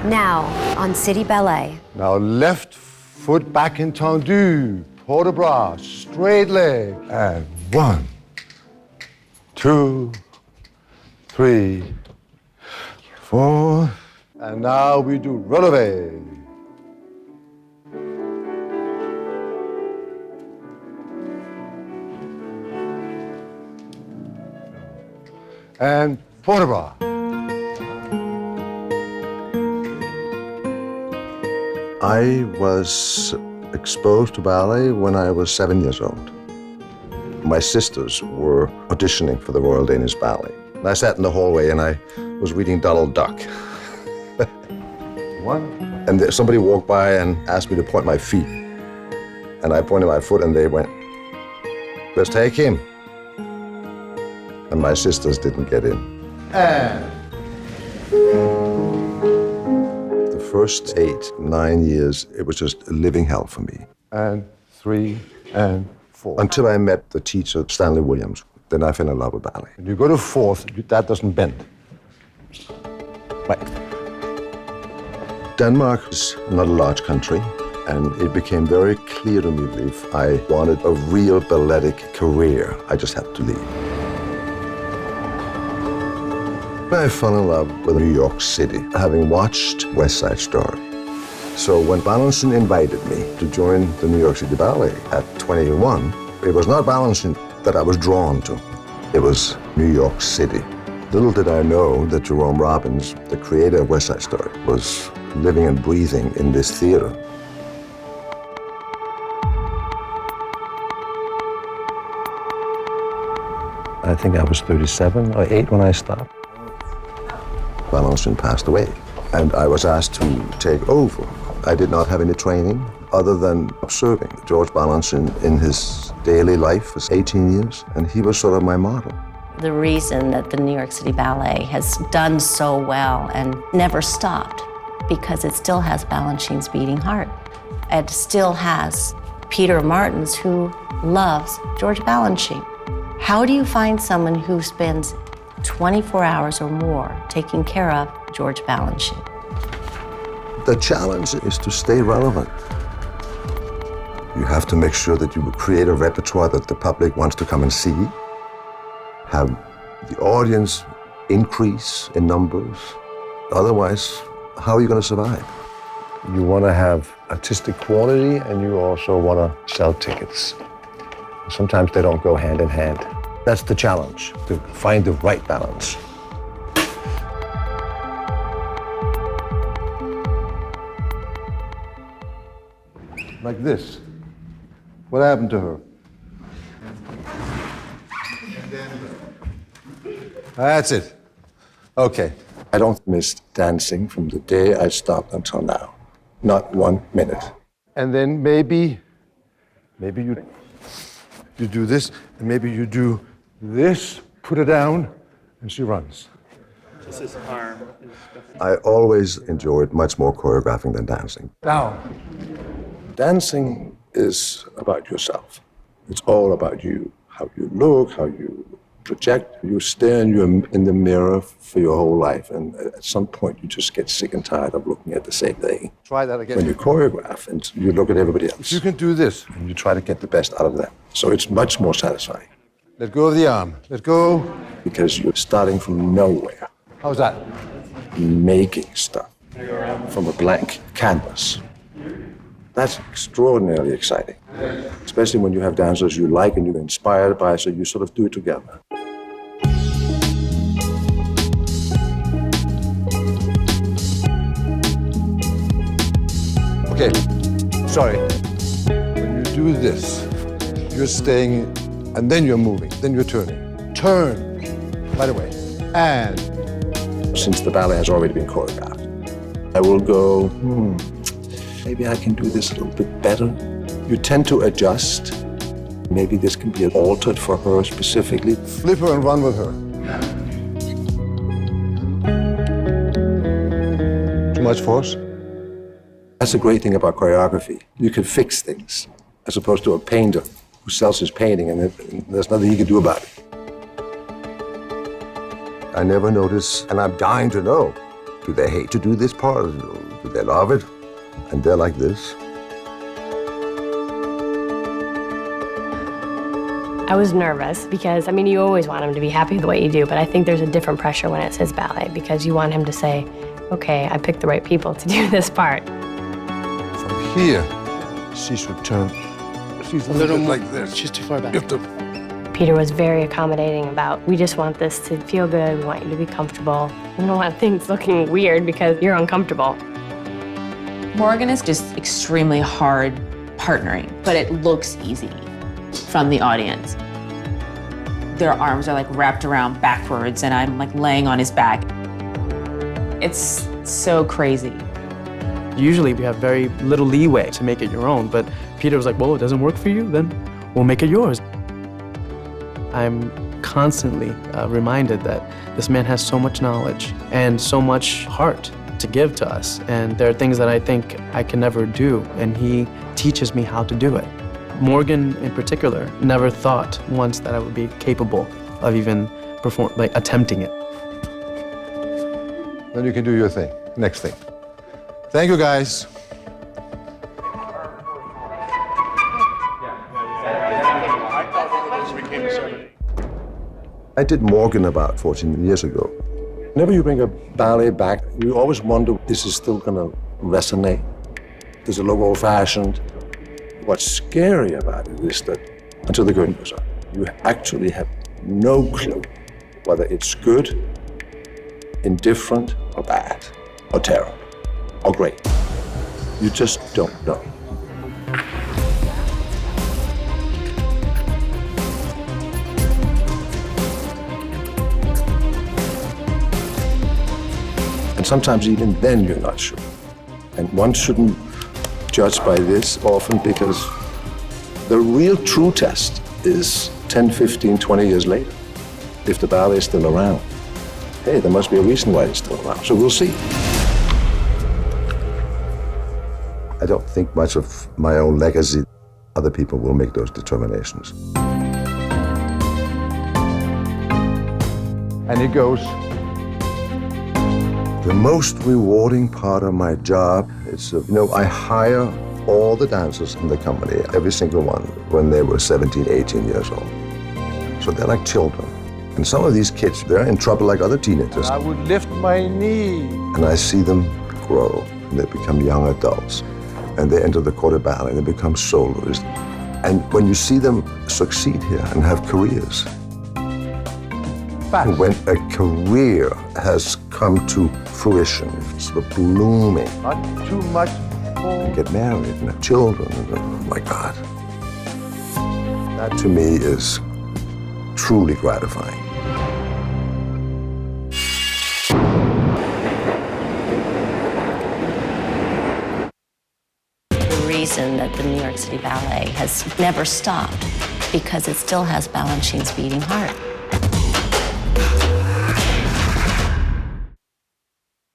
Now on City Ballet. Now left foot back in tendu, port de bras, straight leg, and 1, 2, 3, 4, and now we do releve. And port de bras. I was exposed to ballet when I was 7 years old. My sisters were auditioning for the Royal Danish Ballet. I sat in the hallway and I was reading Donald Duck. And somebody walked by and asked me to point my feet. And I pointed my foot and they went, "Let's take him." And my sisters didn't get in. And the first 8, 9 years, it was just a living hell for me. And 3, and 4. Until I met the teacher, Stanley Williams. Then I fell in love with ballet. When you go to 4th, that doesn't bend. Right. Denmark is not a large country, and it became very clear to me that if I wanted a real balletic career, I just had to leave. I fell in love with New York City, having watched West Side Story. So when Ballensen invited me to join the New York City Ballet at 21, it was not Ballensen that I was drawn to. It was New York City. Little did I know that Jerome Robbins, the creator of West Side Story, was living and breathing in this theater. I think I was 37 or 8 when I stopped. Ballensen passed away, and I was asked to take over. I did not have any training other than observing George Ballensen in his daily life for 18 years, and he was sort of my model. The reason that the New York City Ballet has done so well and never stopped, because it still has Ballensen's beating heart. It still has Peter Martins, who loves George Ballensen. How do you find someone who spends 24 hours or more taking care of George Ballensen? The challenge is to stay relevant. You have to make sure that you create a repertoire that the public wants to come and see, have the audience increase in numbers. Otherwise, how are you going to survive? You want to have artistic quality, and you also want to sell tickets. Sometimes they don't go hand in hand. That's the challenge, to find the right balance. Like this. What happened to her? That's it. Okay. I don't miss dancing from the day I stopped until now. Not 1 minute. And then maybe you do this, and maybe you do this, put her down, and she runs. This is arm. I always enjoyed much more choreographing than dancing. Down. Dancing is about yourself. It's all about you, how you look, how you project. You stare in the mirror for your whole life, and at some point you just get sick and tired of looking at the same thing. Try that again. When you choreograph and you look at everybody else. If you can do this, and you try to get the best out of them. So it's much more satisfying. Let go of the arm. Let go. Because you're starting from nowhere. How's that? Making stuff from a blank canvas. That's extraordinarily exciting, especially when you have dancers you like and you're inspired by, so you sort of do it together. Okay, sorry. When you do this, you're staying, and then you're moving, then you're turning. Turn, right away, and... Since the ballet has already been choreographed, I will go, maybe I can do this a little bit better. You tend to adjust. Maybe this can be altered for her specifically. Flip her and run with her. Too much force? That's the great thing about choreography. You can fix things, as opposed to a painter who sells his painting and there's nothing he can do about it. I never notice, and I'm dying to know, Do they hate to do this part? Do they love it? And they're like this. I was nervous because, I mean, you always want him to be happy with what you do, but I think there's a different pressure when it's his ballet because you want him to say, okay, I picked the right people to do this part. From here, she should turn. She's a little bit like this. She's too far back. You have to. Peter was very accommodating about, we just want this to feel good, we want you to be comfortable. We don't want things looking weird because you're uncomfortable. Morgan is just extremely hard partnering, but it looks easy from the audience. Their arms are like wrapped around backwards and I'm like laying on his back. It's so crazy. Usually we have very little leeway to make it your own, but Peter was like, well, it doesn't work for you, then we'll make it yours. I'm constantly reminded that this man has so much knowledge and so much heart to give to us. And there are things that I think I can never do, and he teaches me how to do it. Morgan, in particular, never thought once that I would be capable of even attempting it. Then you can do your thing. Next thing. Thank you, guys. I did Morgan about 14 years ago. Whenever you bring a ballet back, you always wonder, is it still going to resonate? Does it look old-fashioned? What's scary about it is that until the curtain goes up, you actually have no clue whether it's good, indifferent, or bad, or terrible, or great. You just don't know. And sometimes even then you're not sure. And one shouldn't judge by this often because the real true test is 10, 15, 20 years later. If the ballet is still around, hey, there must be a reason why it's still around. So we'll see. I don't think much of my own legacy. Other people will make those determinations. And it goes. The most rewarding part of my job is, I hire all the dancers in the company, every single one, when they were 17, 18 years old. So they're like children. And some of these kids, they're in trouble like other teenagers. I would lift my knee. And I see them grow, and they become young adults. And they enter the corps de ballet, and they become soloists. And when you see them succeed here and have careers, when a career has come to fruition, it's the blooming. Not too much more. Get married and have children, and, oh my God. That to me is truly gratifying. The reason that the New York City Ballet has never stopped because it still has Balanchine's beating heart.